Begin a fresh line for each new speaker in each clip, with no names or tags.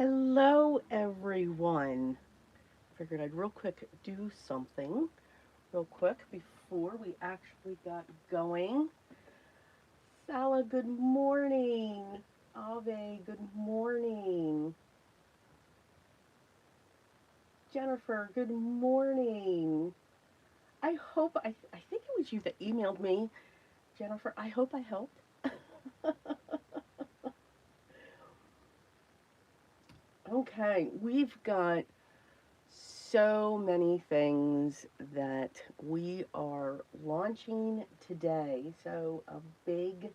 Hello, everyone. Figured I'd real quick do something real quick before we actually got going. Sala, good morning. Ave, good morning. Jennifer, good morning. I think it was you that emailed me. Jennifer, I hope I helped. Okay, we've got so many things that we are launching today. So, a big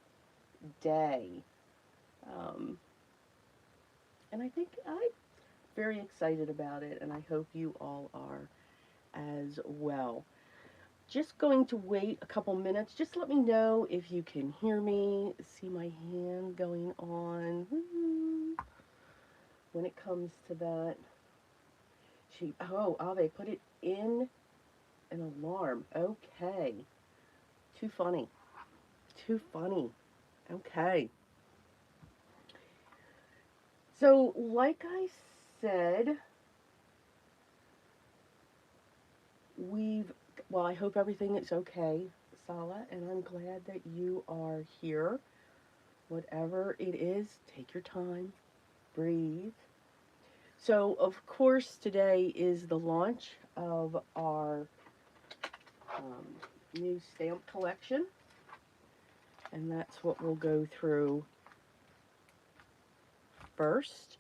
day. Um, and I think I'm very excited about it, and I hope you all are as well. Just going to wait a couple minutes. Just let me know if you can hear me, see my hand going on. When it comes to that, they put it in an alarm. Okay. Too funny. Too funny. Okay. So, like I said, we've, I hope everything is okay, Sala, and I'm glad that you are here. Whatever it is, take your time, breathe. So, of course, today is the launch of our um, new stamp collection, and that's what we'll go through first.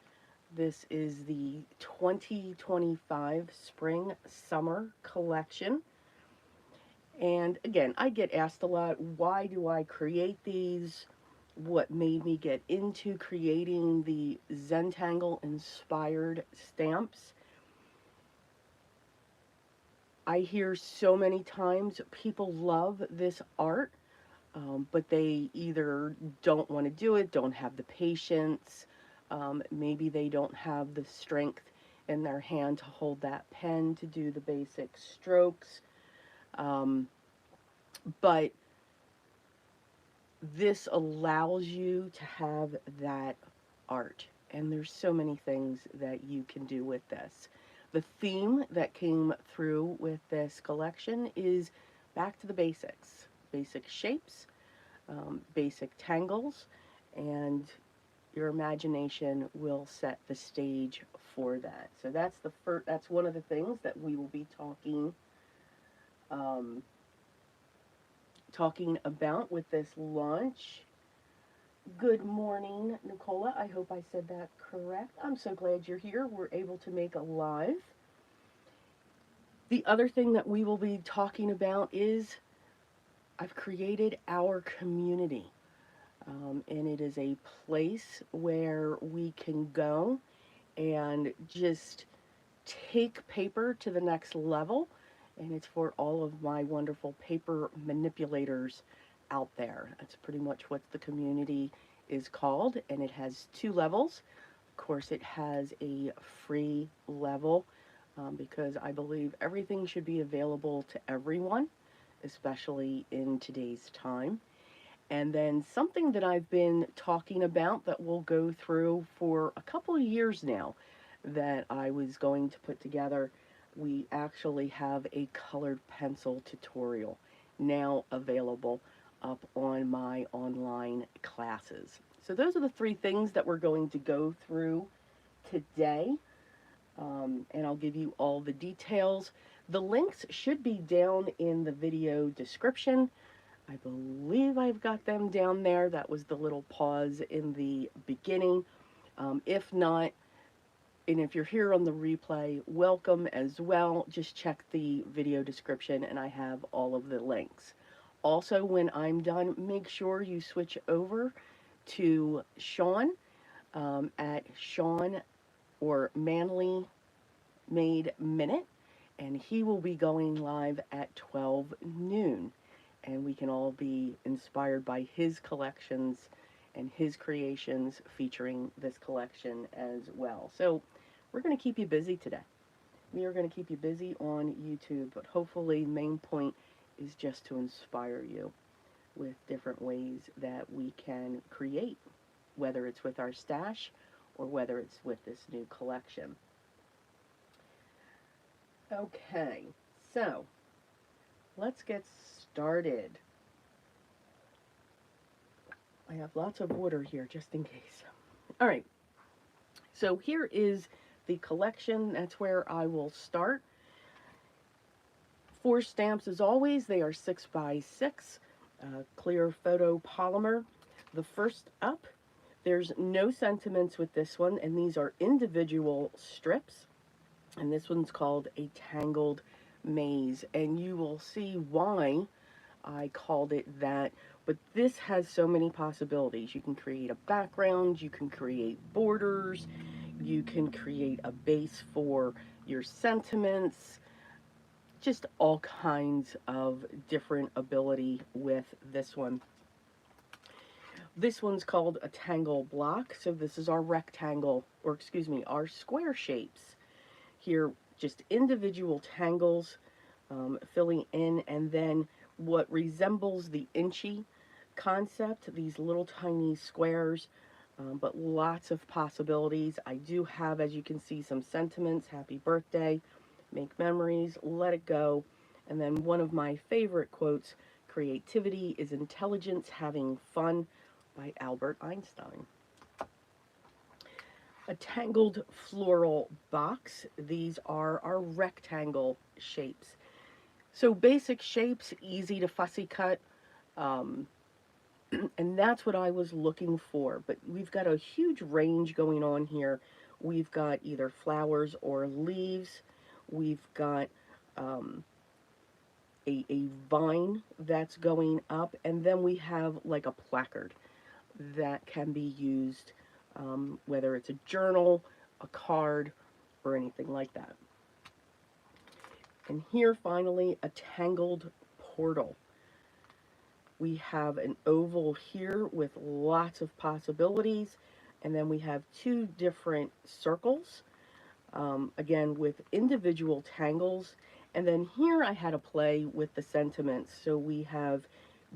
This is the 2025 Spring Summer Collection. And again, I get asked a lot, why do I create these? What made me get into creating the Zentangle inspired stamps? I hear so many times people love this art, but they either don't want to do it, don't have the patience, maybe they don't have the strength in their hand to hold that pen to do the basic strokes. But this allows you to have that art. And there's so many things that you can do with this. The theme that came through with this collection is back to the basics, basic shapes, basic tangles, and your imagination will set the stage for that. So that's the first. That's one of the things that we will be um, talking about with this launch. Good morning, Nicola. I hope I said that correct. I'm so glad you're here. We're able to make a live. The other thing that we will be talking about is I've created our community. And it is a place where we can go and just take paper to the next level. And it's for all of my wonderful paper manipulators out there. That's pretty much what the community is called. And it has two levels. Of course, it has a free level because I believe everything should be available to everyone, especially in today's time. And then something that I've been talking about that we'll go through for a couple of years now that I was going to put together, we actually have a colored pencil tutorial now available up on my online classes. So those are the three things that we're going to go through today. And I'll give you all the details. The links should be down in the video description. I believe I've got them down there. That was the little pause in the beginning. If not, and if you're here on the replay, welcome as well. Just check the video description and I have all of the links. Also, when I'm done, make sure you switch over to Sean at Sean or Manly Made Minute, and he will be going live at 12 noon. And we can all be inspired by his collections and his creations featuring this collection as well. So we're going to keep you busy today. We are going to keep you busy on YouTube, but hopefully main point is just to inspire you with different ways that we can create, whether it's with our stash or whether it's with this new collection. Okay, so let's get started. I have lots of water here just in case. All right, so here is the collection. That's where I will start. 4 stamps as always. They are 6x6 clear photo polymer. The first up, there's no sentiments with this one, and these are individual strips. And this one's called a tangled maze, and you will see why I called it that. But this has so many possibilities. You can create a background, you can create borders, you can create a base for your sentiments, just all kinds of different ability with this one. This one's called a tangle block. So this is our rectangle, or excuse me, our square shapes. Here, just individual tangles filling in, and then what resembles the inchy concept, these little tiny squares, but lots of possibilities. I do have, as you can see, some sentiments: happy birthday, make memories, let it go, and then one of my favorite quotes, creativity is intelligence having fun, by Albert Einstein. A tangled floral box. These are our rectangle shapes. So basic shapes, easy to fussy cut, um, and that's what I was looking for. But we've got a huge range going on here. We've got either flowers or leaves. We've got a vine that's going up, and then we have like a placard that can be used, whether it's a journal, a card, or anything like that. And here finally, a tangled portal. We have an oval here with lots of possibilities, and then we have 2 different circles, again with individual tangles. And then here I had to play with the sentiments. So we have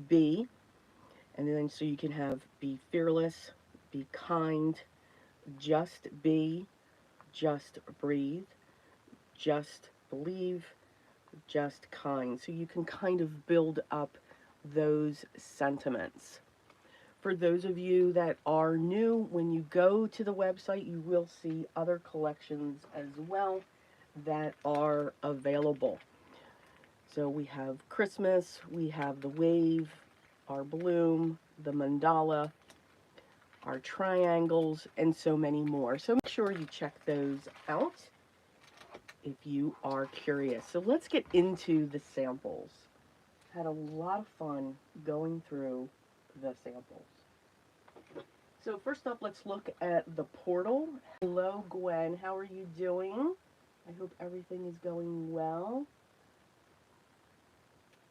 be, and then so you can have be fearless, be kind, just be, just breathe, just believe, just kind. So you can kind of build up those sentiments. For those of you that are new, when you go to the website, you will see other collections as well that are available. So we have Christmas, we have the wave, our bloom, the mandala, our triangles, and so many more. So make sure you check those out if you are curious. So let's get into the samples. Had a lot of fun going through the samples. So first up, let's look at the portal. Hello, Gwen. How are you doing? I hope everything is going well.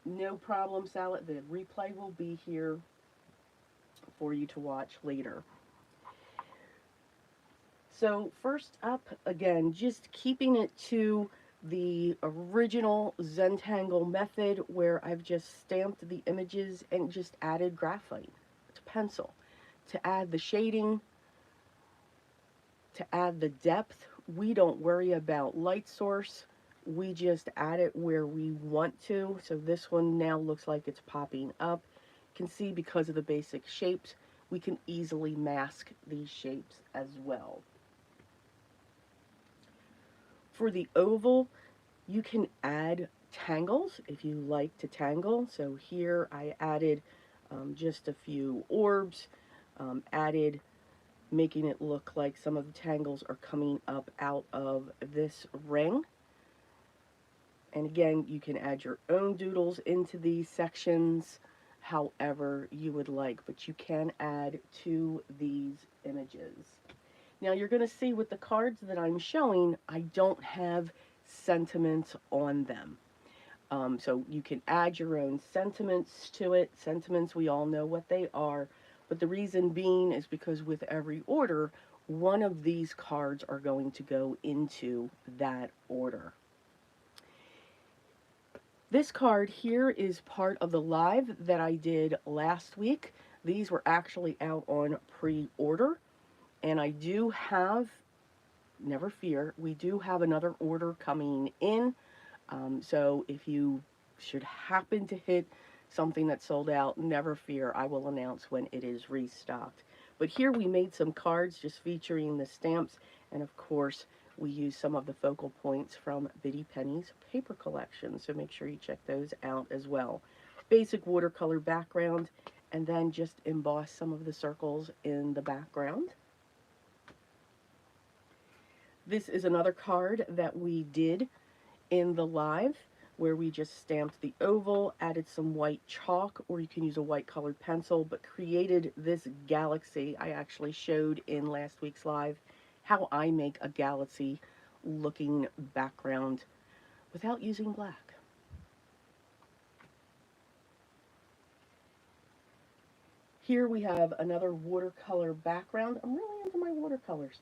No problem, Salad. The replay will be here for you to watch later. So first up, again, just keeping it to the original Zentangle method, where I've just stamped the images and just added graphite to pencil to add the shading, to add the depth. We don't worry about light source. We just add it where we want to. So this one now looks like it's popping up. You can see because of the basic shapes, we can easily mask these shapes as well. For the oval, you can add tangles if you like to tangle. So here I added just a few orbs, added making it look like some of the tangles are coming up out of this ring. And again, you can add your own doodles into these sections however you would like, but you can add to these images. Now you're going to see with the cards that I'm showing, I don't have sentiments on them. So you can add your own sentiments to it. Sentiments, we all know what they are. But the reason being is because with every order, one of these cards are going to go into that order. This card here is part of the live that I did last week. These were actually out on pre-order. And I do have, never fear, we do have another order coming in. So if you should happen to hit something that's sold out, never fear, I will announce when it is restocked. But here we made some cards just featuring the stamps, and of course we use some of the focal points from Biddy Penny's paper collection, so make sure you check those out as well. Basic watercolor background, and then just emboss some of the circles in the background. This is another card that we did in the live, where we just stamped the oval, added some white chalk, or you can use a white colored pencil, but created this galaxy. I actually showed in last week's live how I make a galaxy looking background without using black. Here we have another watercolor background. I'm really into my watercolors.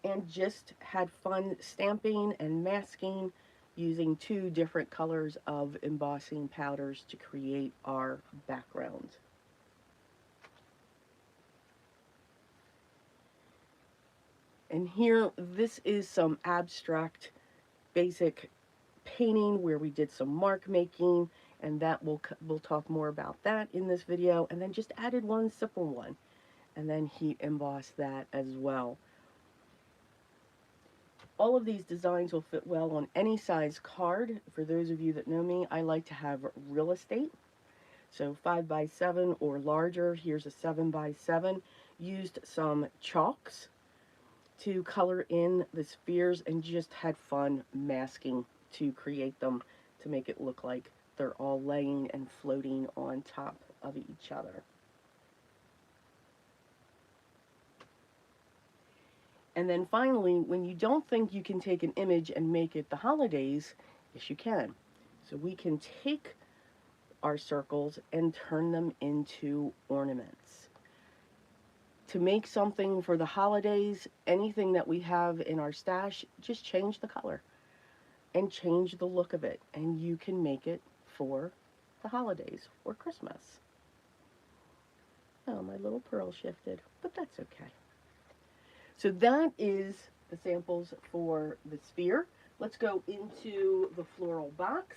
And just had fun stamping and masking using 2 different colors of embossing powders to create our background. And here, this is some abstract basic painting where we did some mark making, and that we'll talk more about that in this video. And then just added one simple one, and then heat embossed that as well. All of these designs will fit well on any size card. For those of you that know me, I like to have real estate. So 5x7 or larger. Here's a 7x7. Used some chalks to color in the spheres and just had fun masking to create them to make it look like they're all laying and floating on top of each other. And then finally, when you don't think you can take an image and make it the holidays, yes you can. So we can take our circles and turn them into ornaments. To make something for the holidays, anything that we have in our stash, just change the color and change the look of it, and you can make it for the holidays or Christmas. Oh, my little pearl shifted, but that's okay. So that is the samples for the sphere. Let's go into the floral box.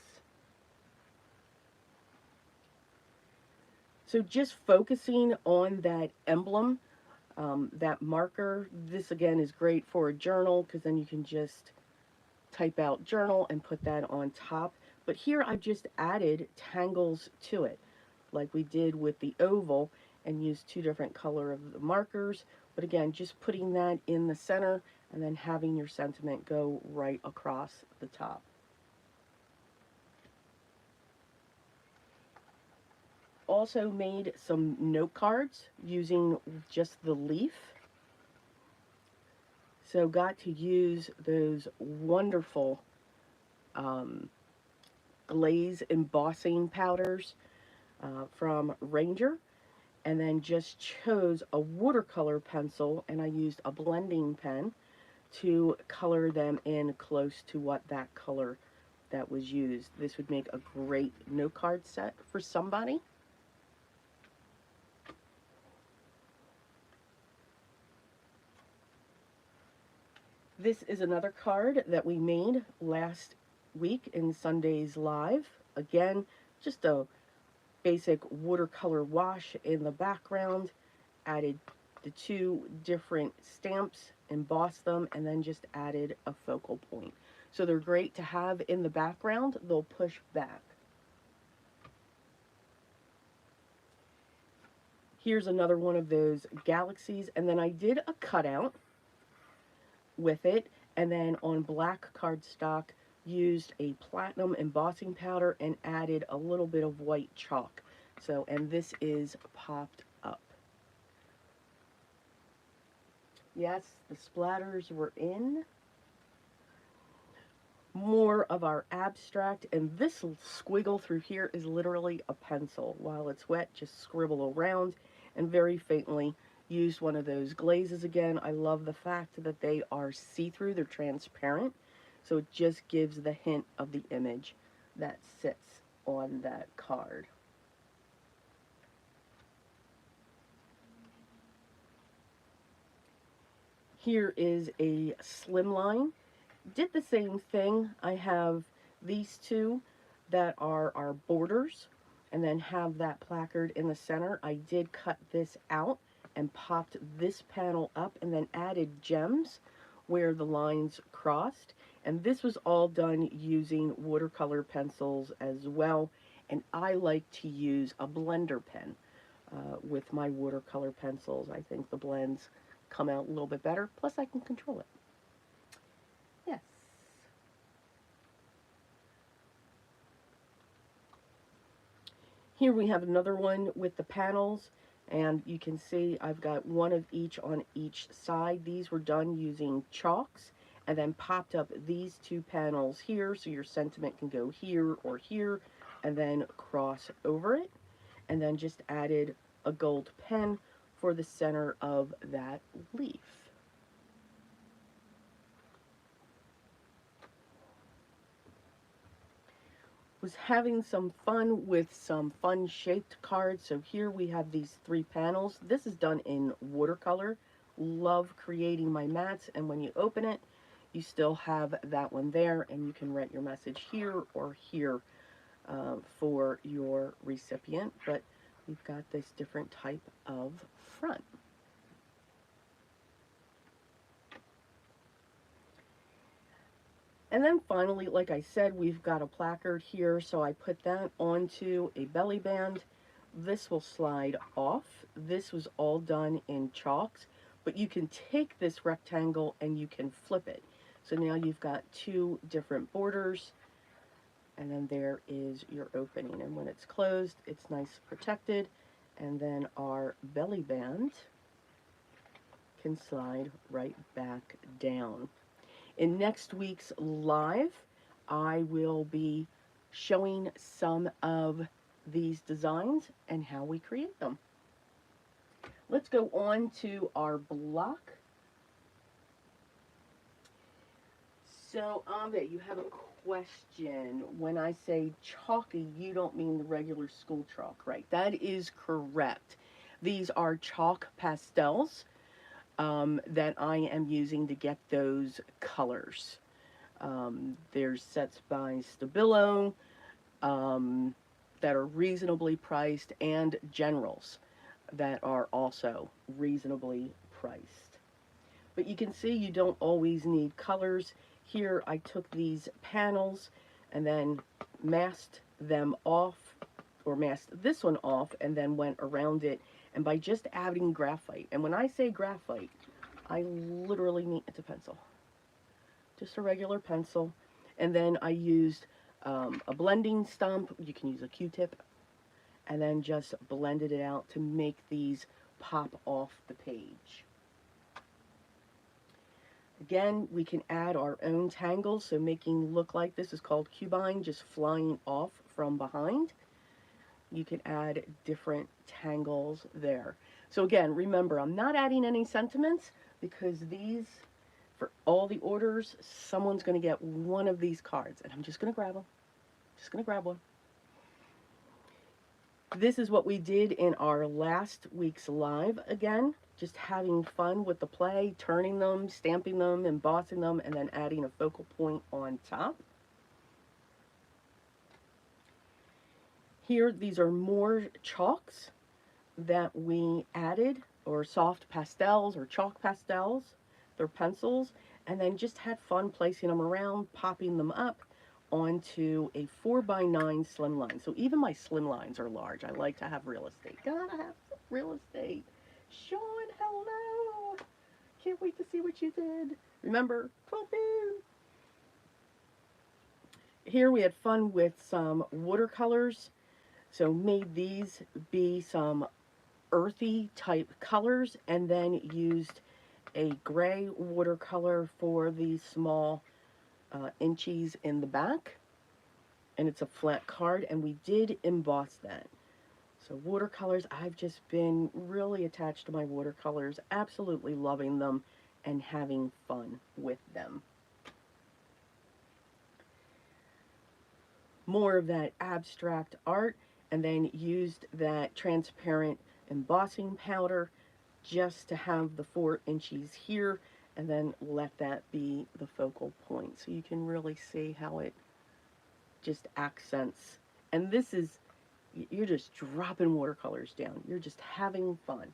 So just focusing on that emblem, that marker. This again is great for a journal because then you can just type out journal and put that on top. But here I've just added tangles to it, like we did with the oval, and used 2 different color of the markers. But again, just putting that in the center and then having your sentiment go right across the top. Also made some note cards using just the leaf. So got to use those wonderful glaze embossing powders from Ranger, and then just chose a watercolor pencil, and I used a blending pen to color them in close to what that color that was used. This would make a great note card set for somebody. This is another card that we made last week in Sunday's Live. Again, just a basic watercolor wash in the background. Added the 2 different stamps, embossed them, and then just added a focal point. So they're great to have in the background. They'll push back. Here's another one of those galaxies, and then I did a cutout with it, and then on black cardstock used a platinum embossing powder and added a little bit of white chalk. So, and this is popped up. Yes, the splatters were in. More of our abstract, and this squiggle through here is literally a pencil. While it's wet, just scribble around, and very faintly used one of those glazes again. I love the fact that they are see-through, they're transparent, so it just gives the hint of the image that sits on that card. Here is a slimline. Did the same thing. I have these two that are our borders and then have that placard in the center. I did cut this out and popped this panel up and then added gems where the lines crossed. And this was all done using watercolor pencils as well. And I like to use a blender pen with my watercolor pencils. I think the blends come out a little bit better. Plus I can control it. Yes. Here we have another one with the panels, and you can see I've got one of each on each side. These were done using chalks and then popped up these two panels here so your sentiment can go here or here and then cross over it, and then just added a gold pen for the center of that leaf. Was having some fun with some fun shaped cards. So here we have these three panels. This is done in watercolor. Love creating my mats, and when you open it, you still have that one there, and you can write your message here or here for your recipient. But we've got this different type of front. And then finally, like I said, we've got a placard here, so I put that onto a belly band. This will slide off. This was all done in chalks, but you can take this rectangle and you can flip it. So now you've got two different borders, and then there is your opening. And when it's closed, it's nice protected, and then our belly band can slide right back down. In next week's live, I will be showing some of these designs and how we create them. Let's go on to our block. So, Ave, you have a question. When I say chalky, you don't mean the regular school chalk, right? That is correct. These are chalk pastels that I am using to get those colors. There's sets by Stabilo that are reasonably priced, and generals that are also reasonably priced. But you can see you don't always need colors. Here I took these panels and then masked them off, or masked this one off, and then went around it, and by just adding graphite. And when I say graphite, I literally mean it's a pencil. Just a regular pencil. And then I used a blending stump. You can use a Q-tip. And then just blended it out to make these pop off the page. Again, we can add our own tangles, so making look like this is called cubine, just flying off from behind. You can add different tangles there. So again, remember, I'm not adding any sentiments because these, for all the orders, someone's going to get one of these cards, and I'm just going to grab them. Just going to grab one. This is what we did in our last week's live. Again, just having fun with the play, turning them, stamping them, embossing them, and then adding a focal point on top. Here, these are more chalks that we added, or soft pastels, or chalk pastels. They're pencils, and then just had fun placing them around, popping them up onto a 4x9 slimline. So even my slimlines are large. I like to have real estate. Gotta have some real estate. Sean, hello! Can't wait to see what you did. Remember, quilting! Here we had fun with some watercolors. So made these be some earthy type colors, and then used a gray watercolor for these small inchies in the back. And it's a flat card, and we did emboss that. So watercolors, I've just been really attached to my watercolors, absolutely loving them and having fun with them. More of that abstract art, and then used that transparent embossing powder just to have the 4 inches here, and then let that be the focal point. So you can really see how it just accents. And this is, you're just dropping watercolors down. You're just having fun.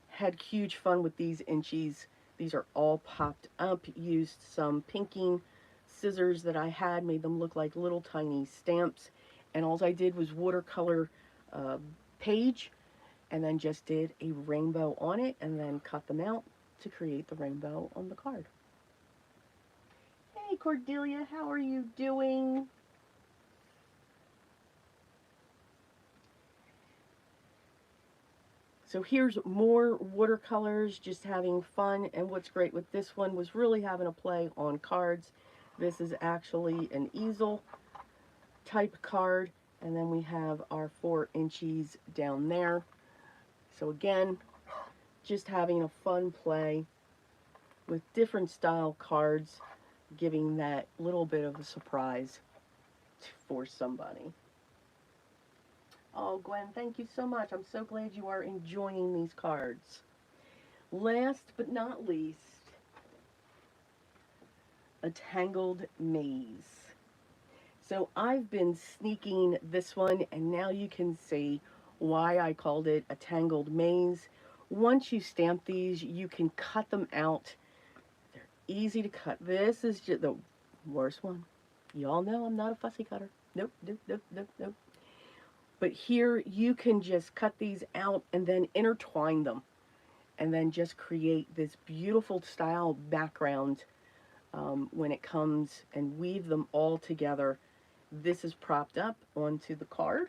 Had huge fun with these inchies. These are all popped up. Used some pinking scissors that I had, made them look like little tiny stamps. And all I did was watercolor uh, page, and then just did a rainbow on it, and then cut them out to create the rainbow on the card. Hey Cordelia, how are you doing? So here's more watercolors, just having fun. And what's great with this one was really having a play on cards. This is actually an easel type card. And then we have our 4 inchies down there. So again, just having a fun play with different style cards, giving that little bit of a surprise for somebody. Oh, Gwen, thank you so much. I'm so glad you are enjoying these cards. Last but not least, a Tangled Maze. So I've been sneaking this one, and now you can see why I called it a Tangled Maze. Once you stamp these, you can cut them out. They're easy to cut. This is just the worst one. You all know I'm not a fussy cutter. Nope, nope, nope, nope, nope. But here you can just cut these out and then intertwine them, and then just create this beautiful style background when it comes, and weave them all together. This is propped up onto the card.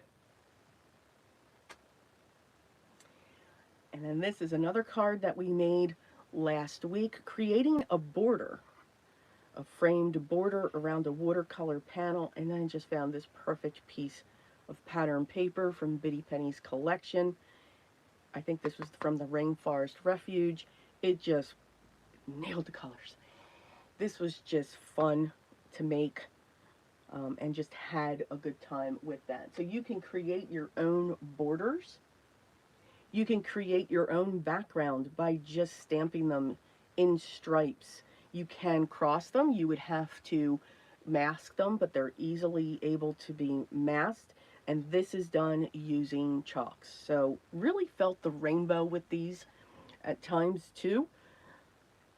And then this is another card that we made last week, creating a border, a framed border around a watercolor panel. And then I just found this perfect piece of pattern paper from Biddy Penny's collection. I think this was from the Rainforest Refuge. It just nailed the colors. This was just fun to make, and just had a good time with that. So you can create your own borders. You can create your own background by just stamping them in stripes. You can cross them. You would have to mask them, but they're easily able to be masked. And this is done using chalks. So really felt the rainbow with these at times too,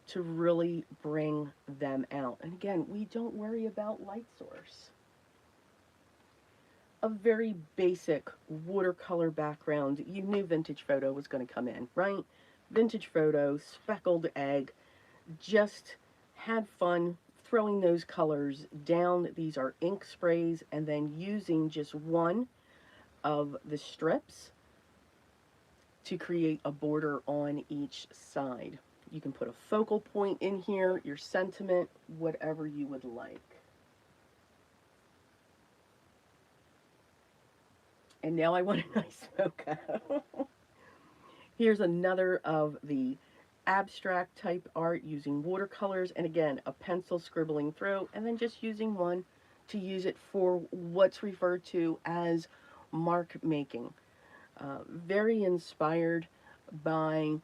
to really bring them out. And again, we don't worry about light source. A very basic watercolor background. You knew Vintage Photo was going to come in, right? Vintage Photo, speckled egg. Just had fun throwing those colors down. These are ink sprays, and then using just one of the strips to create a border on each side. You can put a focal point in here, your sentiment, whatever you would like. And now I want a nice mocha. Here's another of the abstract type art using watercolors, and again, a pencil scribbling through, and then just using one to use it for what's referred to as mark making. Very inspired by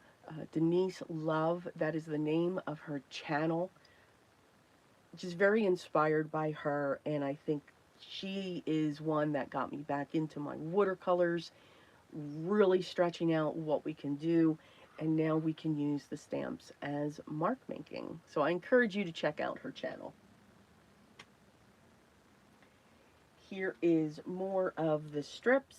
Denise Love. That is the name of her channel. Just very inspired by her, and I think she is one that got me back into my watercolors, really stretching out what we can do, and now we can use the stamps as mark making. So I encourage you to check out her channel. Here is more of the strips.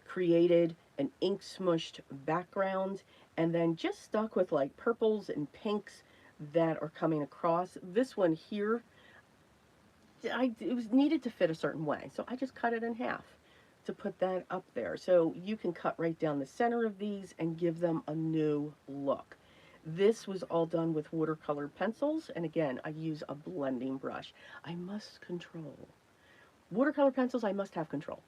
Created an ink smushed background, and then just stuck with like purples and pinks that are coming across. This one here, it was needed to fit a certain way, so I just cut it in half to put that up there. So you can cut right down the center of these and give them a new look. This was all done with watercolor pencils, and again, I use a blending brush. I must control. Watercolor pencils, I must have control.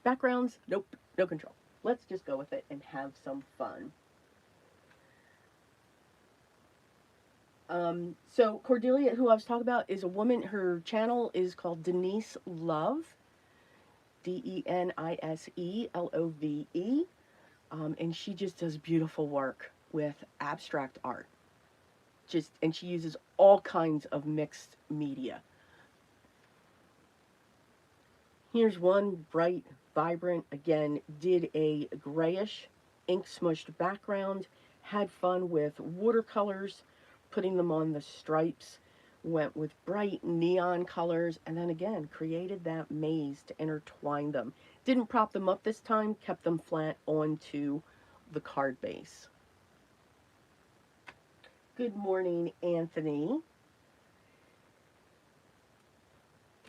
Backgrounds, nope, no control. Let's just go with it and have some fun. So Cordelia, who I was talking about, is a woman. Her channel is called Denise Love, Denisselove. And she just does beautiful work with abstract art. And she uses all kinds of mixed media. Here's one bright, vibrant, again, did a grayish ink smushed background, had fun with watercolors, putting them on the stripes, went with bright neon colors, and then again created that maze to intertwine them. Didn't prop them up this time, kept them flat onto the card base. Good morning, Anthony.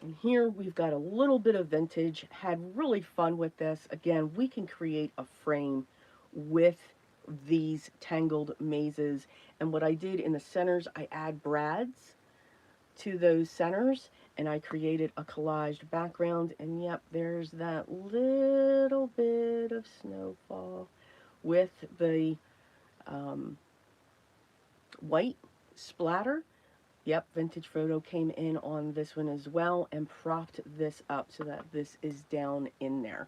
And here we've got a little bit of vintage. Had really fun with this. Again, we can create a frame with these tangled mazes. And what I did in the centers, I add brads to those centers, and I created a collaged background. And yep, there's that little bit of snowfall with the white splatter. Yep, Vintage Photo came in on this one as well and propped this up so that this is down in there.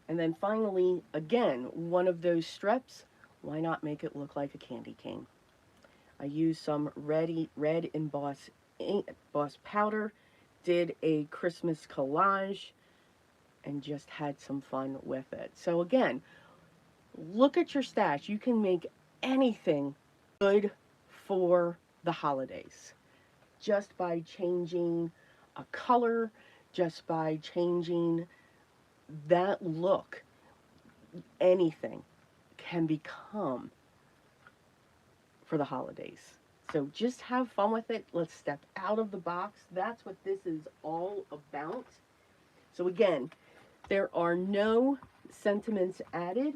And then finally, again, one of those strips, why not make it look like a candy cane? I used some red emboss powder, did a Christmas collage, and just had some fun with it. So again, look at your stash. You can make anything good for the holidays just by changing a color, just by changing that look. Anything can become for the holidays. So just have fun with it. Let's step out of the box. That's what this is all about. So again, there are no sentiments added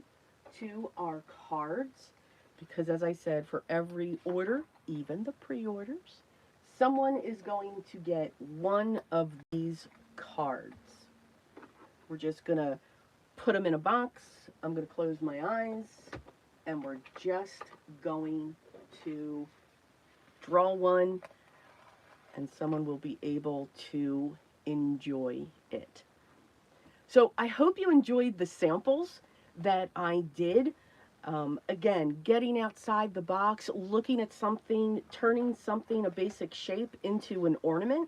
to our cards because, as I said, for every order, even the pre-orders, someone is going to get one of these cards. We're just going to put them in a box. I'm going to close my eyes, and we're just going to draw one, and someone will be able to enjoy it. So I hope you enjoyed the samples that I did. Again, getting outside the box, looking at something, turning something, a basic shape, into an ornament.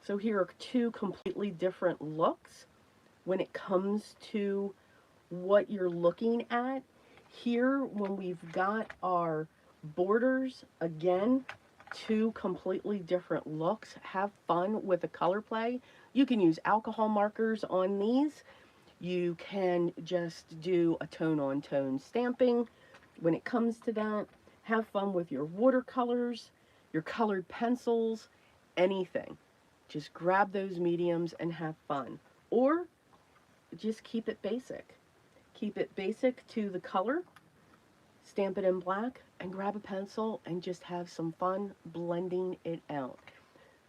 So here are two completely different looks when it comes to what you're looking at. Here, when we've got our borders, again, two completely different looks. Have fun with the color play. You can use alcohol markers on these. You can just do a tone-on-tone stamping when it comes to that. Have fun with your watercolors, your colored pencils, anything. Just grab those mediums and have fun. Or just keep it basic. Keep it basic to the color, stamp it in black, and grab a pencil and just have some fun blending it out.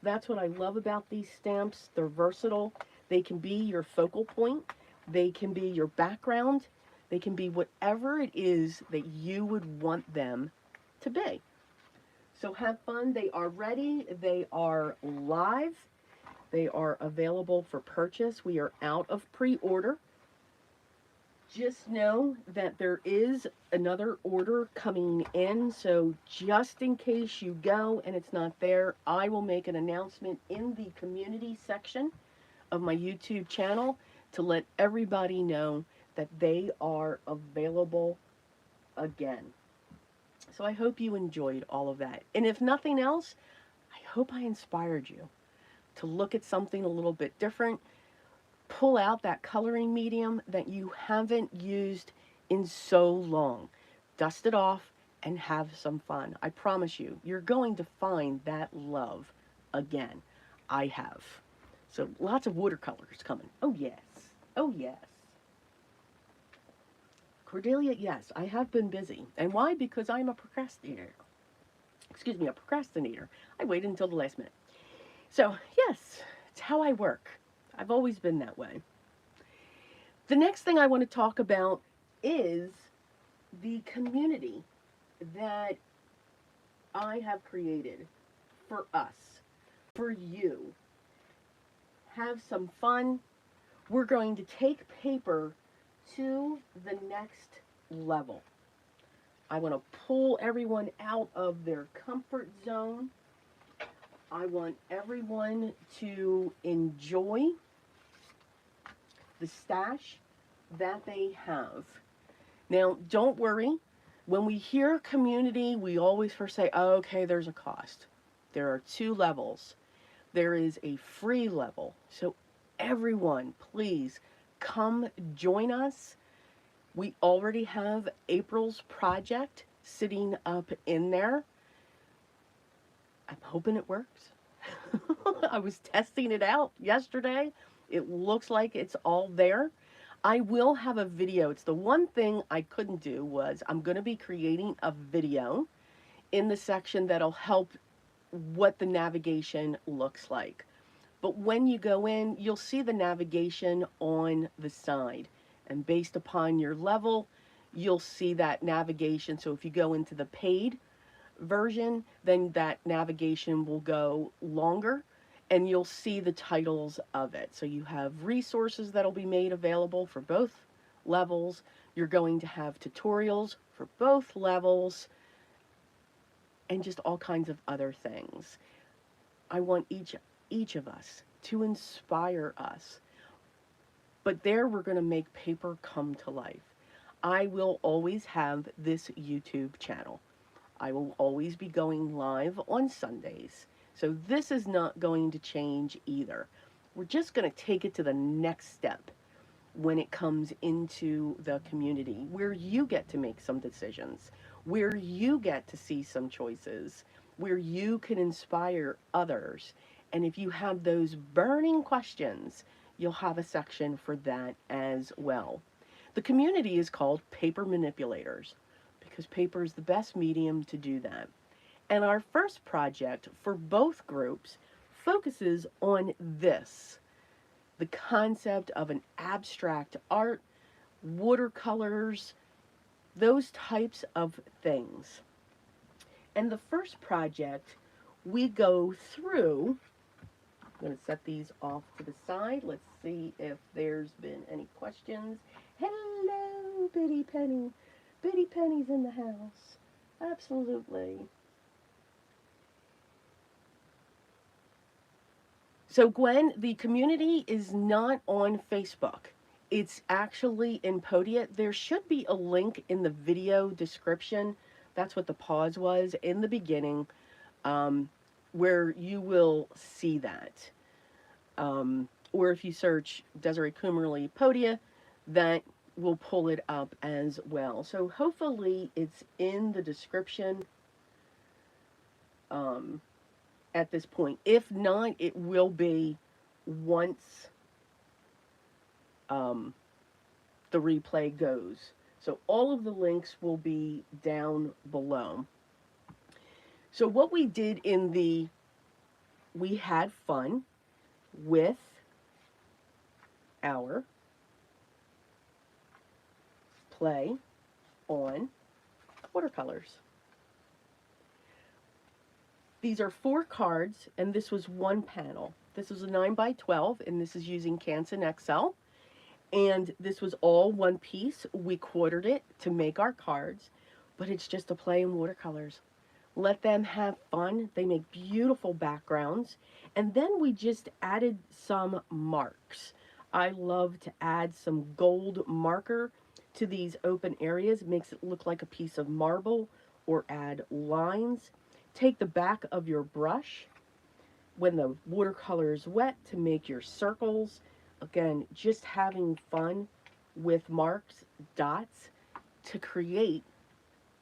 That's what I love about these stamps. They're versatile. They can be your focal point. They can be your background. They can be whatever it is that you would want them to be. So have fun. They are ready. They are live. They are available for purchase. We are out of pre-order. Just know that there is another order coming in, so just in case you go and it's not there, I will make an announcement in the community section of my YouTube channel to let everybody know that they are available again. So I hope you enjoyed all of that. And if nothing else, I hope I inspired you to look at something a little bit different. Pull out that coloring medium that you haven't used in so long. Dust it off and have some fun. I promise you, you're going to find that love again. I have. So lots of watercolors coming. Oh, yes. Oh, yes. Cordelia, yes, I have been busy. And why? Because I'm a procrastinator. Excuse me, a procrastinator. I waited until the last minute. So, yes, it's how I work. I've always been that way. The next thing I want to talk about is the community that I have created for us, for you. Have some fun we're going to take paper to the next level. I want to pull everyone out of their comfort zone. I want everyone to enjoy the stash that they have. Now, don't worry. When we hear community, we always first say, oh, okay, there's a cost. There are two levels. There is a free level. So everyone, please come join us. We already have April's project sitting up in there. I'm hoping it works. I was testing it out yesterday. It looks like it's all there. I will have a video. It's the one thing I couldn't do was I'm going to be creating a video in the section that'll help what the navigation looks like. But when you go in, you'll see the navigation on the side. And based upon your level, you'll see that navigation. So if you go into the paid version, then that navigation will go longer and you'll see the titles of it. So you have resources that'll be made available for both levels. You're going to have tutorials for both levels and just all kinds of other things. I want each of us to inspire us. But there we're going to make paper come to life. I will always have this YouTube channel. I will always be going live on Sundays. So this is not going to change either. We're just going to take it to the next step when it comes into the community, where you get to make some decisions, where you get to see some choices, where you can inspire others. And if you have those burning questions, you'll have a section for that as well. The community is called Paper Manipulators because paper is the best medium to do that. And our first project for both groups focuses on this, the concept of an abstract art, watercolors, those types of things. And the first project we go through, I'm going to set these off to the side. Let's see if there's been any questions. Hello, Biddy Penny. Biddy Penny's in the house. Absolutely. So Gwen, the community is not on Facebook. It's actually in Podia. There should be a link in the video description. That's what the pause was in the beginning, where you will see that. Or if you search Desiree Coomerly Podia, that will pull it up as well. So hopefully it's in the description at this point. If not, it will be once the replay goes. So all of the links will be down below. So what we did we had fun with our play on watercolors. These are 4 cards, and this was one panel. This was a 9x12, and this is using Canson XL. And this was all one piece. We quartered it to make our cards, but it's just a play in watercolors. Let them have fun. They make beautiful backgrounds. And then we just added some marks. I love to add some gold marker to these open areas. It makes it look like a piece of marble, or add lines. Take the back of your brush when the watercolor is wet to make your circles. Again, just having fun with marks, dots, to create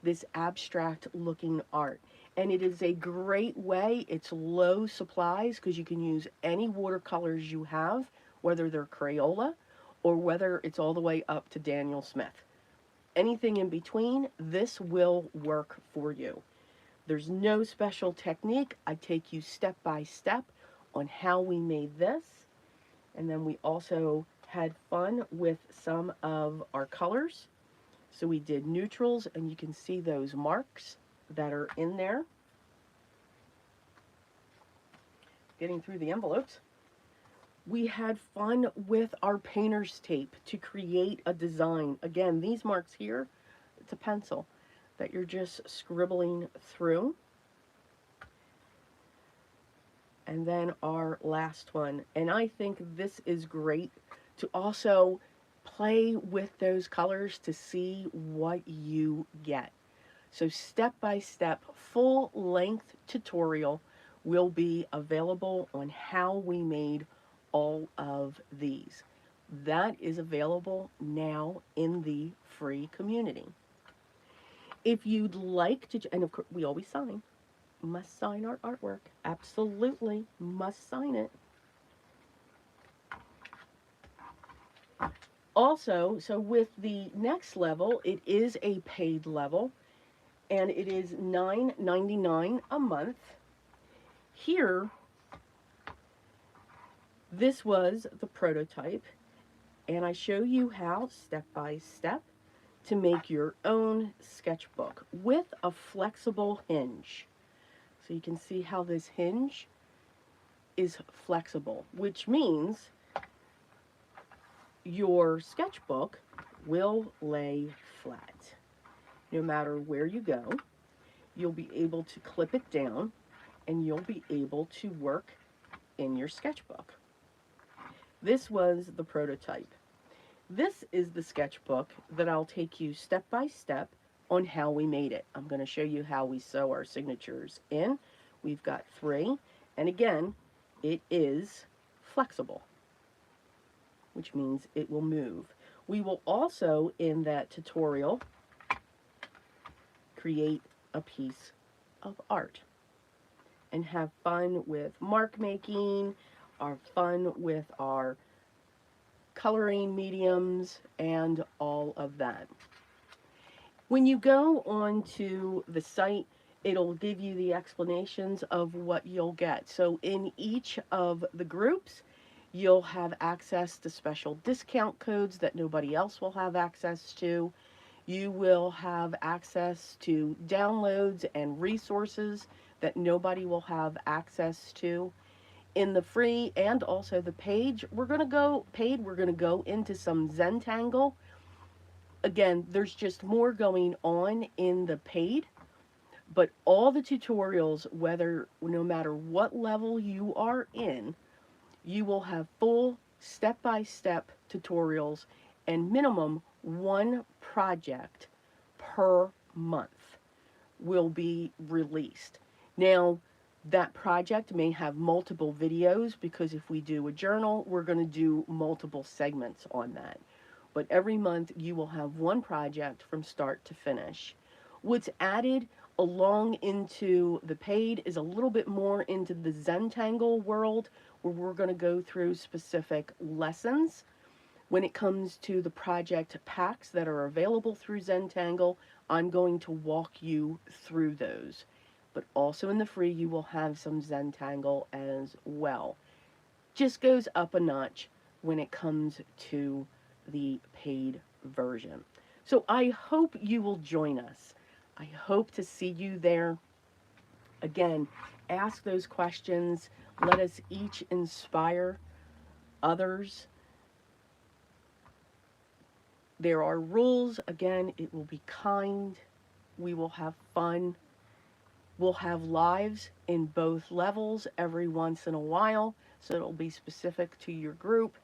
this abstract looking art. And it is a great way. It's low supplies because you can use any watercolors you have, whether they're Crayola or whether it's all the way up to Daniel Smith. Anything in between, this will work for you. There's no special technique. I take you step by step on how we made this. And then we also had fun with some of our colors. So we did neutrals, and you can see those marks that are in there. Getting through the envelopes. We had fun with our painter's tape to create a design. Again, these marks here, it's a pencil that you're just scribbling through. And then our last one. And I think this is great to also play with those colors to see what you get. So step by step, full length tutorial will be available on how we made all of these. That is available now in the free community. If you'd like to, and of course we always sign, must sign our artwork. Absolutely must sign it. Also, so with the next level, it is a paid level and it is $9.99 a month. Here, this was the prototype, and I show you how step by step to make your own sketchbook with a flexible hinge. So you can see how this hinge is flexible, which means your sketchbook will lay flat. No matter where you go, you'll be able to clip it down and you'll be able to work in your sketchbook. This was the prototype. This is the sketchbook that I'll take you step by step on how we made it. I'm going to show you how we sew our signatures in. We've got 3, and again, it is flexible, which means it will move. We will also, in that tutorial, create a piece of art and have fun with mark making, our fun with our coloring mediums, and all of that. When you go onto the site, it'll give you the explanations of what you'll get. So in each of the groups, you'll have access to special discount codes that nobody else will have access to. You will have access to downloads and resources that nobody will have access to. In the free and also the paid, we're going to go into some Zentangle. Again, there's just more going on in the paid, but all the tutorials, no matter what level you are in, you will have full step-by-step tutorials and minimum 1 project per month will be released. Now, that project may have multiple videos because if we do a journal, we're going to do multiple segments on that. But every month you will have 1 project from start to finish. What's added along into the paid is a little bit more into the Zentangle world, where we're going to go through specific lessons. When it comes to the project packs that are available through Zentangle, I'm going to walk you through those. But also in the free, you will have some Zentangle as well. Just goes up a notch when it comes to the paid version. So I hope you will join us. I hope to see you there. Again, ask those questions. Let us each inspire others. There are rules. Again, it will be kind. We will have fun. We'll have lives in both levels every once in a while, so it'll be specific to your group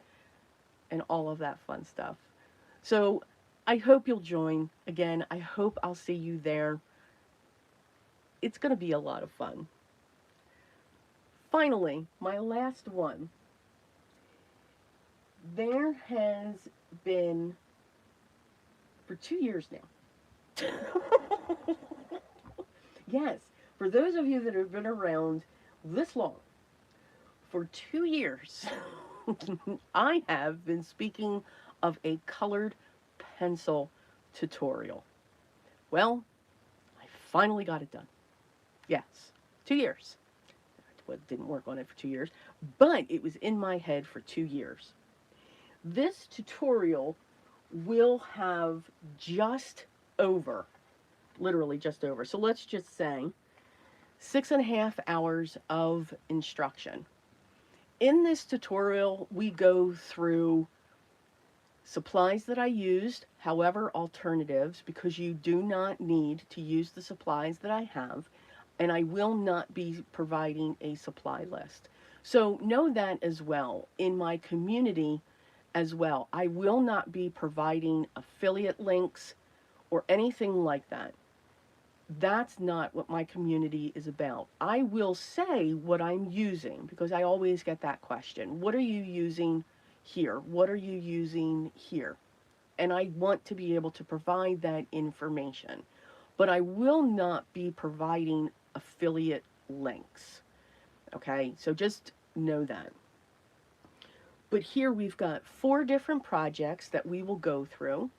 and all of that fun stuff. So I hope you'll join. Again, I hope I'll see you there. It's going to be a lot of fun. Finally, my last one. There has been, for 2 years now. Yes, for those of you that have been around this long, for 2 years, I have been speaking of a colored pencil tutorial. Well, I finally got it done. Yes, 2 years. Well, didn't work on it for 2 years, but it was in my head for 2 years. This tutorial will have just over, literally just over. So let's just say 6.5 hours of instruction. In this tutorial, we go through supplies that I used, however, alternatives, because you do not need to use the supplies that I have, and I will not be providing a supply list. So know that as well. In my community as well, I will not be providing affiliate links or anything like that. That's not what my community is about. I will say what I'm using because I always get that question. What are you using here? What are you using here? And I want to be able to provide that information. But I will not be providing affiliate links. Okay, so just know that. But here we've got 4 different projects that we will go through.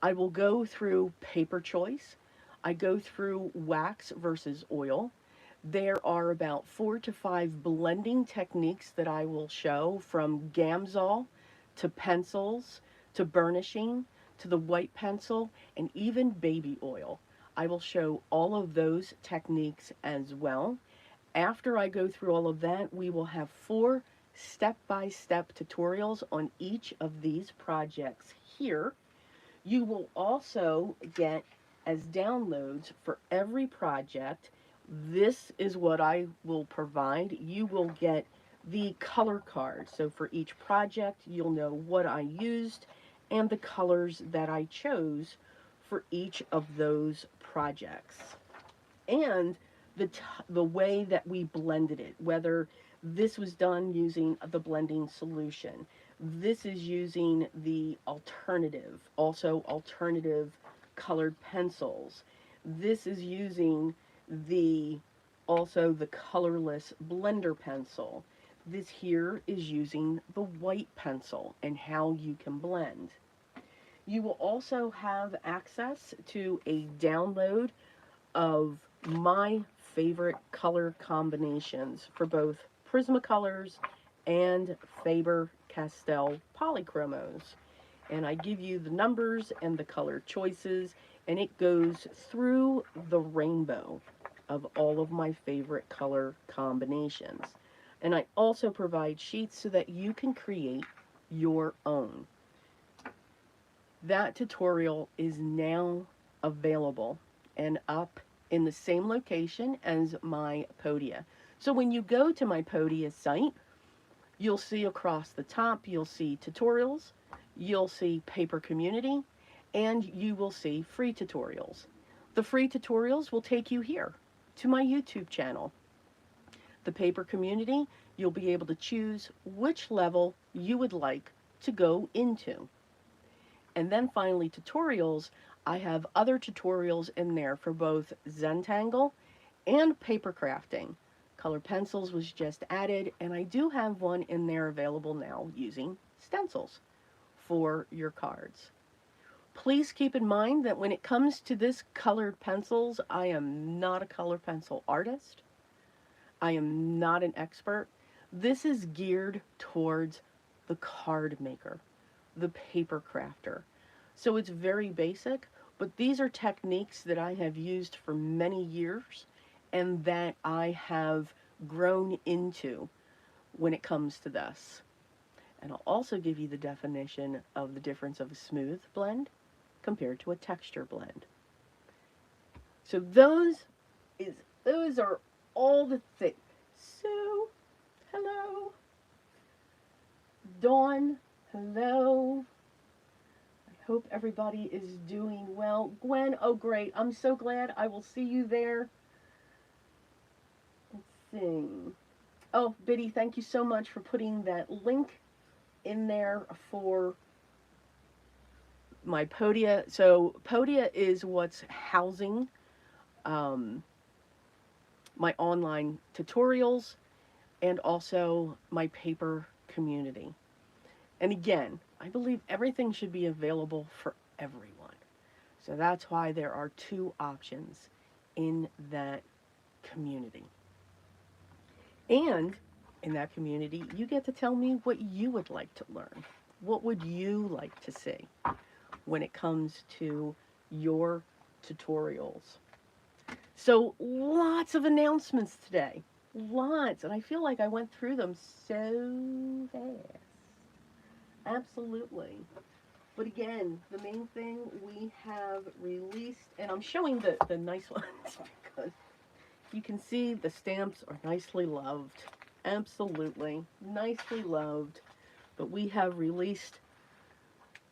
I will go through paper choice. I go through wax versus oil. There are about 4 to 5 blending techniques that I will show, from Gamsol to pencils to burnishing to the white pencil and even baby oil. I will show all of those techniques as well. After I go through all of that, we will have 4 step-by-step tutorials on each of these projects here. You will also get, as downloads for every project, this is what I will provide. You will get the color card. So for each project, you'll know what I used and the colors that I chose for each of those projects. And the way that we blended it, whether this was done using the blending solution, this is using the alternative, also alternative colored pencils. This is using the also the colorless blender pencil. This here is using the white pencil and how you can blend. You will also have access to a download of my favorite color combinations for both Prismacolors and Faber-Castell polychromos. And I give you the numbers and the color choices, and it goes through the rainbow of all of my favorite color combinations. And I also provide sheets so that you can create your own. That tutorial is now available and up in the same location as my Podia. So when you go to my Podia site, you'll see across the top, you'll see tutorials, you'll see paper community, and you will see free tutorials. The free tutorials will take you here to my YouTube channel. The paper community, you'll be able to choose which level you would like to go into. And then finally, tutorials, I have other tutorials in there for both Zentangle and paper crafting. Color pencils was just added, and I do have one in there available now using stencils for your cards. Please keep in mind that when it comes to this colored pencils, I am not a color pencil artist. I am not an expert. This is geared towards the card maker, the paper crafter. So it's very basic, but these are techniques that I have used for many years and that I have grown into when it comes to this. And I'll also give you the definition of the difference of a smooth blend compared to a texture blend. So those are all the things. So, hello. Dawn, hello. I hope everybody is doing well. Gwen, oh great. I'm so glad. I will see you there. Let's see. Oh, Biddy, thank you so much for putting that link in there for my Podia. So Podia is what's housing my online tutorials and also my paper community. And again, I believe everything should be available for everyone. So that's why there are 2 options in that community. And in that community, you get to tell me what you would like to learn. What would you like to see when it comes to your tutorials? So lots of announcements today. lots, and I feel like I went through them so fast. Absolutely. But again, the main thing we have released, and I'm showing the nice ones because you can see the stamps are nicely loved. Absolutely. Nicely loved. But we have released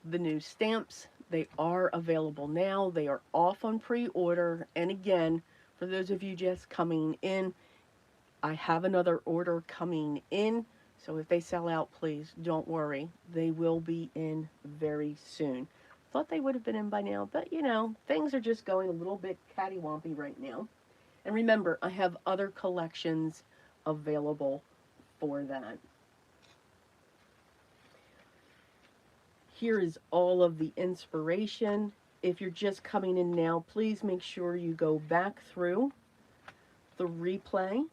the new stamps. They are available now. They are off on pre-order. And again, for those of you just coming in, I have another order coming in. So if they sell out, please don't worry. They will be in very soon. Thought they would have been in by now, but you know, things are just going a little bit cattywampy right now. And remember, I have other collections available for that. Here is all of the inspiration. If you're just coming in now, please make sure you go back through the replay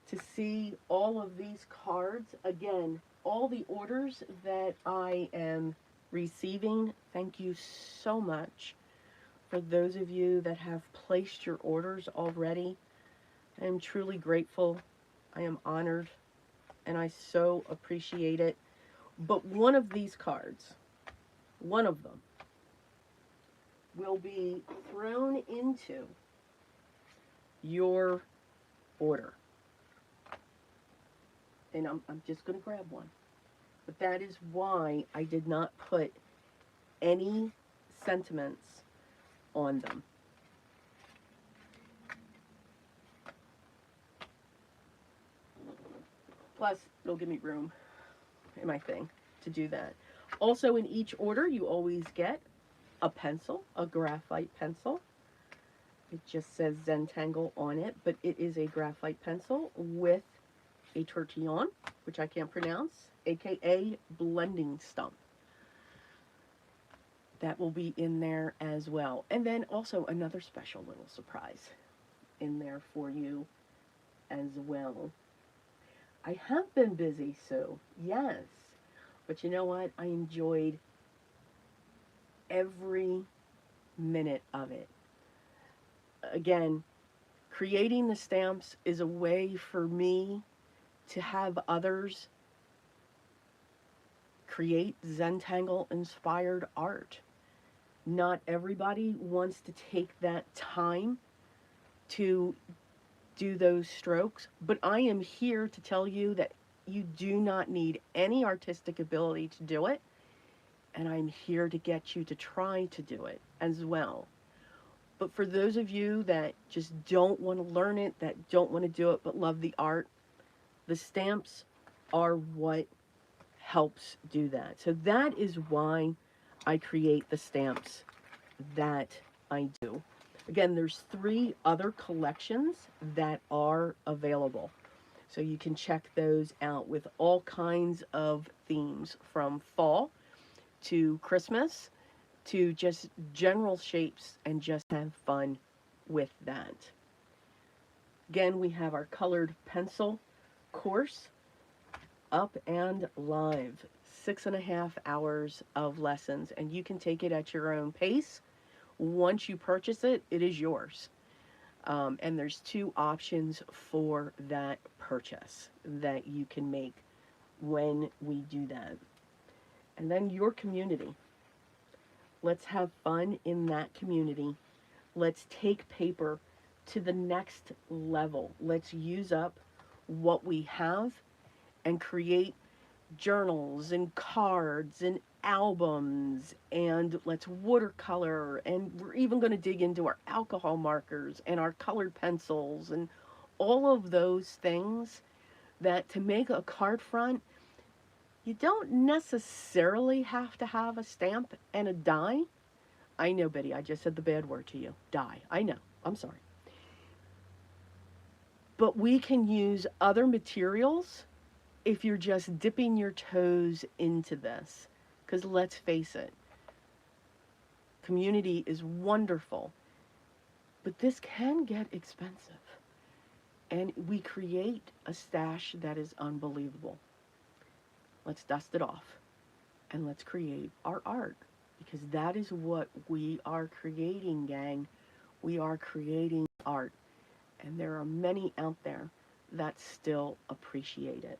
to see all of these cards. Again, all the orders that I am receiving, thank you so much for those of you that have placed your orders already. I am truly grateful. I am honored, and I so appreciate it. But one of these cards, one of them, will be thrown into your order. And I'm just going to grab one. But that is why I did not put any sentiments on them. Plus, it'll give me room in my thing to do that. Also, in each order, you always get a pencil, a graphite pencil. It just says Zentangle on it, but it is a graphite pencil with a tortillon, which I can't pronounce, aka blending stump. That will be in there as well. And then also another special little surprise in there for you as well. I have been busy, so yes. But you know what? I enjoyed every minute of it. Again, creating the stamps is a way for me to have others create Zentangle inspired art. Not everybody wants to take that time to do those strokes, but I am here to tell you that you do not need any artistic ability to do it, and I'm here to get you to try to do it as well. But for those of you that just don't want to learn it, that don't want to do it, but love the art, the stamps are what helps do that. So that is why I create the stamps that I do. Again, there's 3 other collections that are available. So you can check those out with all kinds of themes, from fall to Christmas to just general shapes, and just have fun with that. Again, we have our colored pencil course up and live. 6.5 hours of lessons, and you can take it at your own pace. Once you purchase it, it is yours. And there's 2 options for that purchase that you can make when we do that. And then your community. Let's have fun in that community. Let's take paper to the next level. Let's use up what we have and create journals and cards and albums, and let's watercolor, and we're even going to dig into our alcohol markers and our colored pencils and all of those things that to make a card front, you don't necessarily have to have a stamp and a die. I know, Betty, I just said the bad word to you. Die. I know. I'm sorry. But we can use other materials if you're just dipping your toes into this. Because let's face it, community is wonderful, but this can get expensive. And we create a stash that is unbelievable. Let's dust it off and let's create our art, because that is what we are creating, gang. We are creating art. And there are many out there that's still appreciated.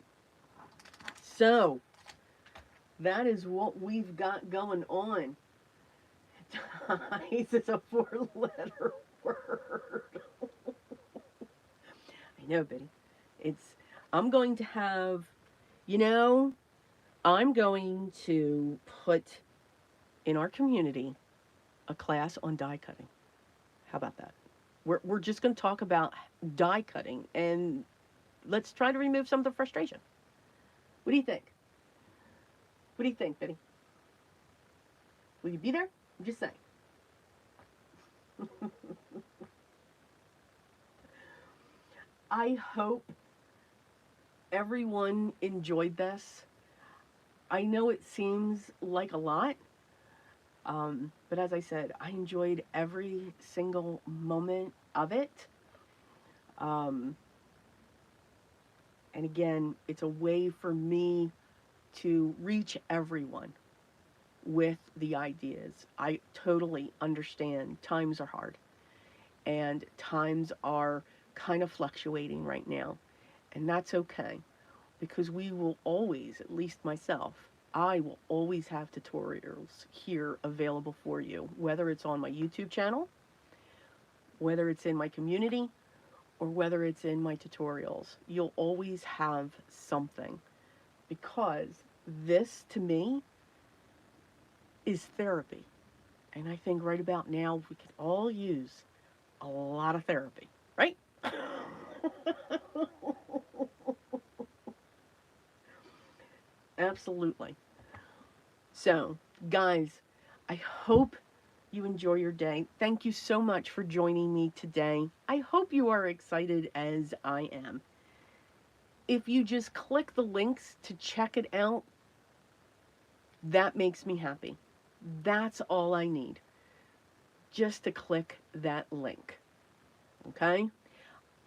So, that is what we've got going on. Ties is a four-letter word. I know, Betty. It's, I'm going to have, you know, I'm going to put in our community a class on die cutting. How about that? We're just going to talk about die cutting and let's try to remove some of the frustration. What do you think? What do you think, Betty? Will you be there? I'm just saying. I hope everyone enjoyed this. I know it seems like a lot, but as I said, I enjoyed every single moment of it. Um, and again, it's a way for me to reach everyone with the ideas. I totally understand times are hard and times are kind of fluctuating right now. And that's okay because we will always, at least myself, I will always have tutorials here available for you, whether it's on my YouTube channel, whether it's in my community, or whether it's in my tutorials. You'll always have something because this to me is therapy. And I think right about now we could all use a lot of therapy, right? Absolutely. So, guys, I hope you enjoy your day. Thank you so much for joining me today. I hope you are excited as I am. If you just click the links to check it out, that makes me happy. That's all I need. Just to click that link. Okay?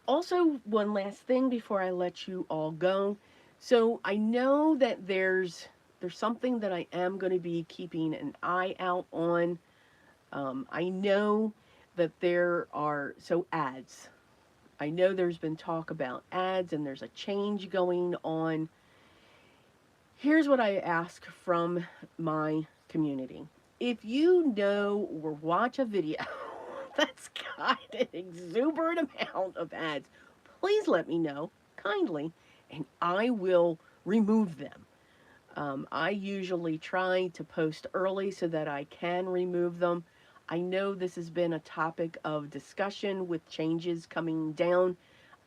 Also, one last thing before I let you all go. So, I know that there's something that I am going to be keeping an eye out on. I know that there are ads. I know there's been talk about ads and there's a change going on. Here's what I ask from my community. If you know or watch a video that's got an exuberant amount of ads, please let me know kindly and I will remove them. I usually try to post early so that I can remove them. I know this has been a topic of discussion with changes coming down.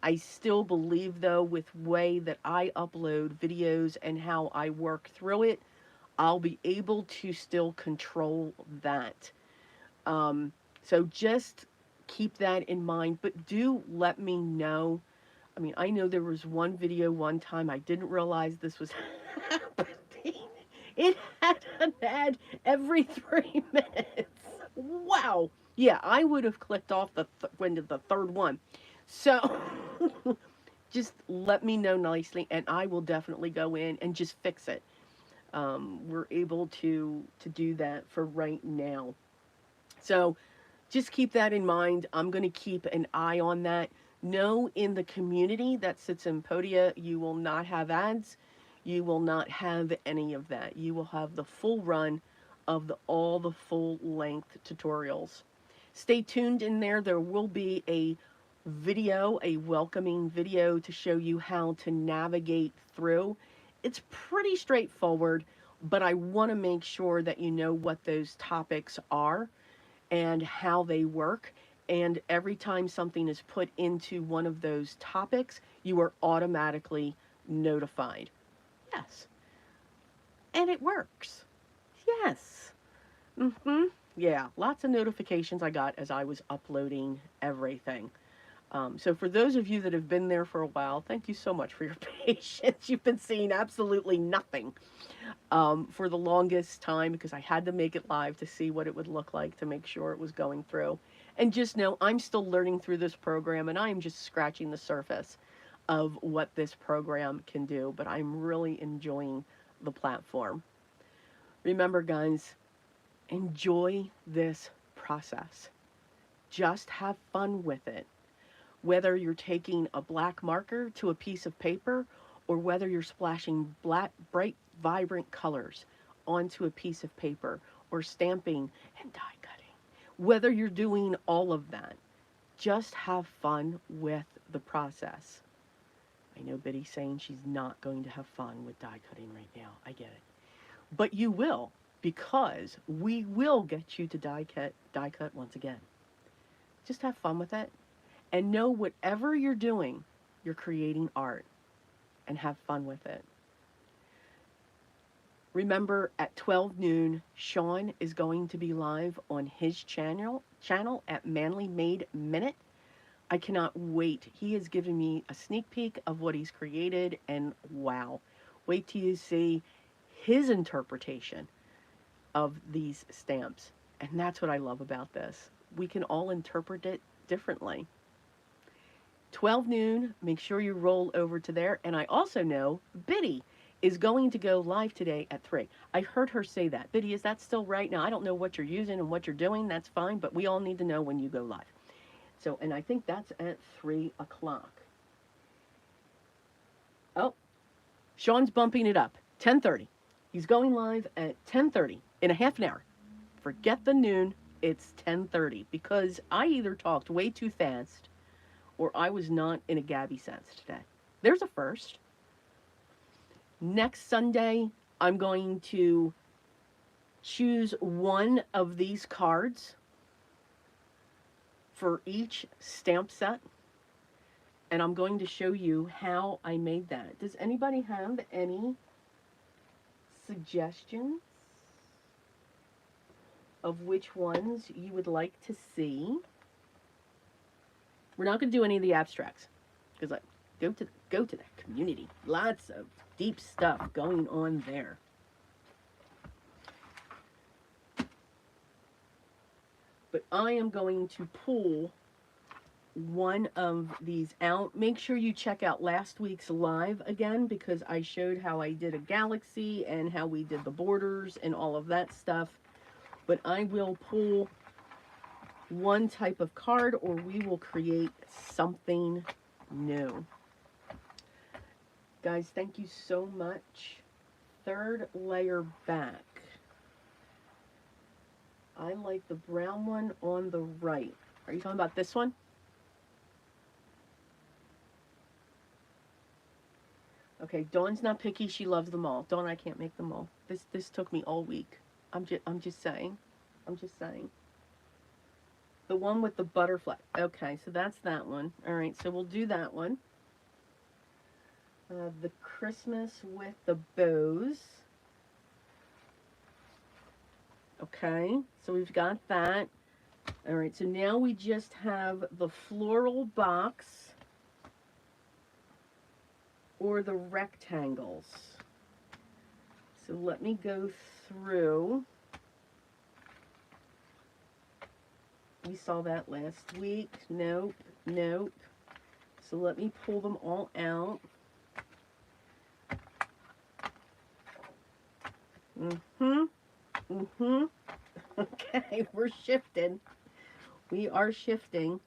I still believe, though, with way that I upload videos and how I work through it, I'll be able to still control that. Um, so just keep that in mind, but do let me know. I mean, I know there was one video one time I didn't realize this was happening. It had an ad every 3 minutes. Wow. Yeah, I would have clicked off when the third one. So just let me know nicely, and I will definitely go in and just fix it. We're able to do that for right now. So just keep that in mind. I'm going to keep an eye on that. No, in the community that sits in Podia, you will not have ads. You will not have any of that. You will have the full run of all the full length tutorials. Stay tuned in there. There will be a video, a welcoming video to show you how to navigate through. It's pretty straightforward, but I want to make sure that you know what those topics are and how they work. And every time something is put into one of those topics, you are automatically notified. Yes. And it works. Yes. Mm-hmm. Yeah, lots of notifications I got as I was uploading everything. So for those of you that have been there for a while, thank you so much for your patience. You've been seeing absolutely nothing for the longest time because I had to make it live to see what it would look like to make sure it was going through. And just know I'm still learning through this program and I am just scratching the surface of what this program can do, but I'm really enjoying the platform. Remember, guys, enjoy this process. Just have fun with it. whether you're taking a black marker to a piece of paper or whether you're splashing black, bright, vibrant colors onto a piece of paper or stamping and die cutting. Whether you're doing all of that, just have fun with the process. I know Biddy's saying she's not going to have fun with die cutting right now. I get it. But you will, because we will get you to die cut once again. Just have fun with it and know whatever you're doing, you're creating art, and have fun with it. Remember, at 12 noon, Sean is going to be live on his channel at Manly Made Minute. I cannot wait. He has given me a sneak peek of what he's created, and wow. Wait till you see his interpretation of these stamps. And that's what I love about this. We can all interpret it differently. 12 noon, make sure you roll over to there. And I also know Biddy is going to go live today at 3. I heard her say that. Biddy, is that still right? Now, I don't know what you're using and what you're doing. That's fine, but we all need to know when you go live. So, and I think that's at 3 o'clock. Oh, Sean's bumping it up. 10:30. He's going live at 10:30 in a half an hour. Forget the noon. It's 10:30 because I either talked way too fast or I was not in a Gabby sense today. There's a first. Next Sunday, I'm going to choose one of these cards for each stamp set, and I'm going to show you how I made that. Does anybody have any suggestions of which ones you would like to see? We're not going to do any of the abstracts because I go to that community. Lots of deep stuff going on there. But I am going to pull one of these out. Make sure you check out last week's live again because I showed how I did a galaxy and how we did the borders and all of that stuff. But I will pull one type of card or we will create something new. Guys, thank you so much. Third layer back. I like the brown one on the right. Are you talking about this one? Okay, Dawn's not picky. She loves them all. Dawn, I can't make them all. This took me all week. I'm just saying. I'm just saying. The one with the butterfly. Okay, so that's that one. All right, so we'll do that one. The Christmas with the bows. Okay, so we've got that. All right, so now we just have the floral box or the rectangles. So let me go through. We saw that last week. Nope, nope. So let me pull them all out. Okay, we're shifting. We are shifting.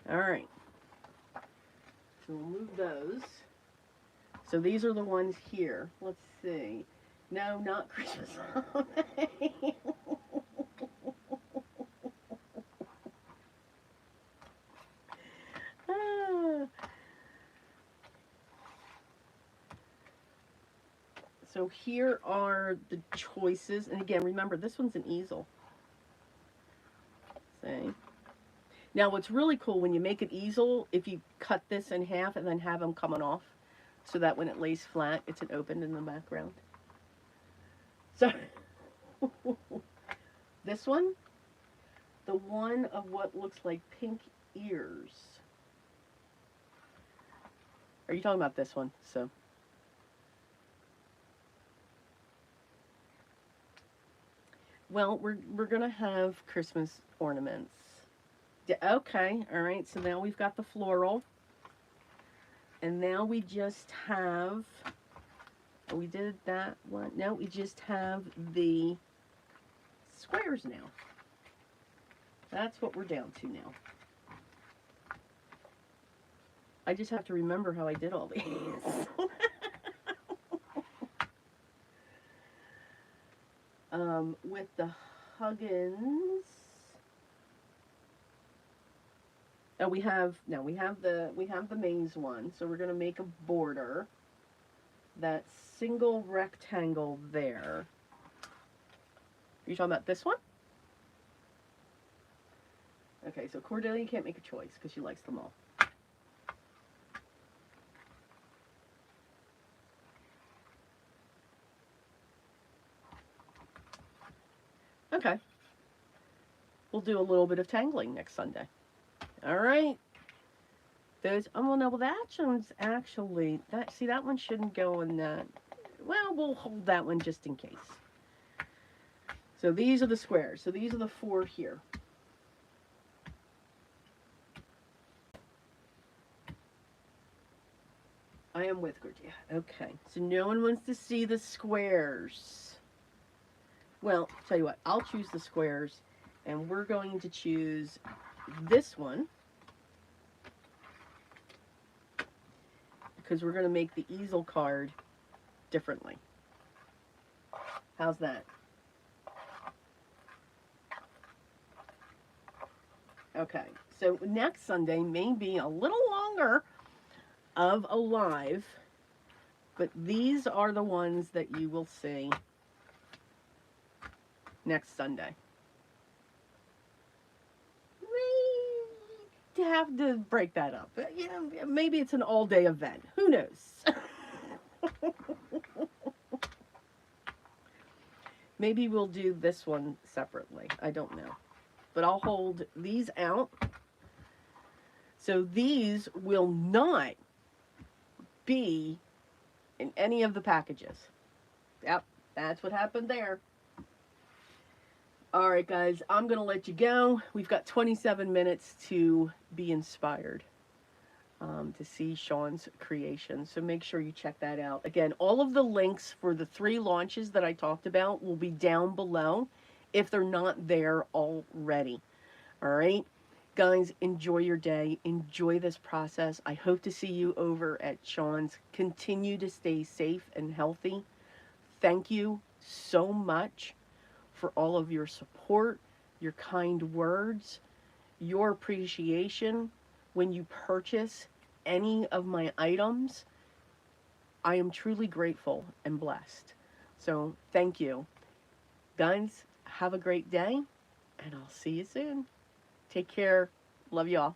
All right. So we'll move those. So these are the ones here. Let's see. No, not Christmas holiday. So here are the choices. And again, remember, this one's an easel. See? Now, what's really cool, when you make an easel, if you cut this in half and then have them coming off, so that when it lays flat, it's an open in the background. So, this one, the one of what looks like pink ears. Are you talking about this one? So, well, we're gonna have Christmas ornaments. Okay, all right. So now we've got the floral, and now we just have. We did that one. Now we just have the squares now. That's what we're down to now. I just have to remember how I did all these. With the Huggins, we have the maze one, so we're gonna make a border. That single rectangle there. Are you talking about this one? Okay, so Cordelia can't make a choice because she likes them all. Okay. We'll do a little bit of tangling next Sunday. All right. Those, oh, well, no, well, that one's actually, that one shouldn't go in that. Well, we'll hold that one just in case. So these are the squares. So these are the 4 here. I am with Gorgia. Okay. So no one wants to see the squares. Well, tell you what, I'll choose the squares, and we're going to choose this one, because we're going to make the easel card differently. How's that? Okay, so next Sunday may be a little longer of a live, but these are the ones that you will see next Sunday. To have to break that up. You know, maybe it's an all-day event. Who knows? Maybe we'll do this one separately. I don't know. But I'll hold these out. So these will not be in any of the packages. Yep, that's what happened there. All right, guys, I'm going to let you go. We've got 27 minutes to be inspired, to see Sean's creation. So make sure you check that out. Again, all of the links for the 3 launches that I talked about will be down below if they're not there already. All right, guys, enjoy your day. Enjoy this process. I hope to see you over at Sean's. Continue to stay safe and healthy. Thank you so much for all of your support, your kind words, your appreciation when you purchase any of my items. I am truly grateful and blessed. So thank you. Guys, have a great day, and I'll see you soon. Take care. Love you all.